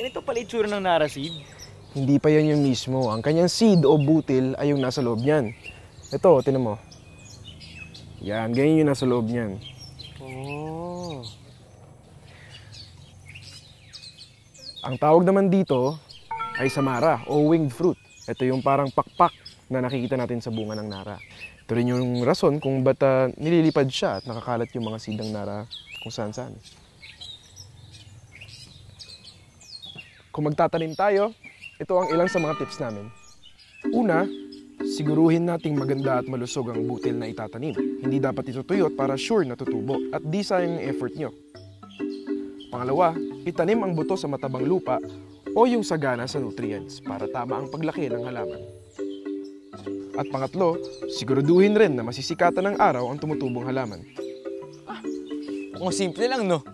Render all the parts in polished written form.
Ganito pala itsura ng Nara seed. Hindi pa yan yung mismo. Ang kanyang seed o butil ay yung nasa loob niyan. Ito, tinan mo. Yan, ganyan yung nasa loob niyan. Oh. Ang tawag naman dito ay samara o winged fruit. Ito yung parang pakpak na nakikita natin sa bunga ng Nara. Ito rin yung rason kung ba't nililipad siya at nakakalat yung mga seed ng Nara kung saan-saan. Kung magtatanim tayo, ito ang ilang sa mga tips namin. Una, siguruhin nating maganda at malusog ang butil na itatanim. Hindi dapat itutuyot para sure na tutubo at di sayang yung effort nyo. Pangalawa, itanim ang buto sa matabang lupa o yung sagana sa nutrients para tama ang paglaki ng halaman. At pangatlo, siguraduhin rin na masisikatan ng araw ang tumutubong halaman. Kung simple lang, no?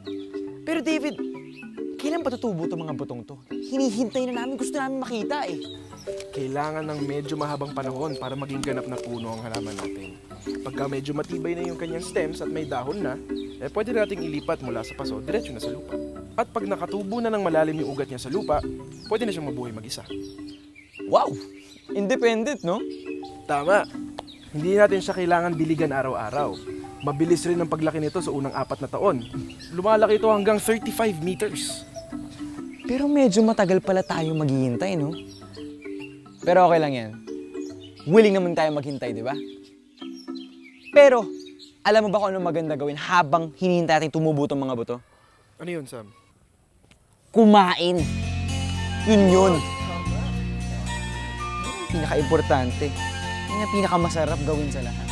Pero David, kailan pa tutubo itong mga butong to? Hinihintay na namin, gusto namin makita eh. Kailangan ng medyo mahabang panahon para maging ganap na puno ang halaman natin. Pagka medyo matibay na yung kanyang stems at may dahon na, pwede nating ilipat mula sa paso diretso na sa lupa. At pag nakatubo na ng malalim yung ugat niya sa lupa, pwede na siyang mabuhay mag-isa. Wow! Independent, no? Tama. Hindi natin siya kailangan diligan araw-araw. Mabilis rin ang paglaki nito sa unang 4 na taon. Lumalaki ito hanggang 35 meters. Pero medyo matagal pala tayo maghihintay, no? Pero okay lang yan. Willing naman tayo maghintay, di ba? Pero, alam mo ba kung ano maganda gawin habang hinihintay natin tumubo itong mga buto? Ano yun, Sam? Kumain. Yun. Pinaka-importante. Yun ang pinaka-masarap gawin sa lahat.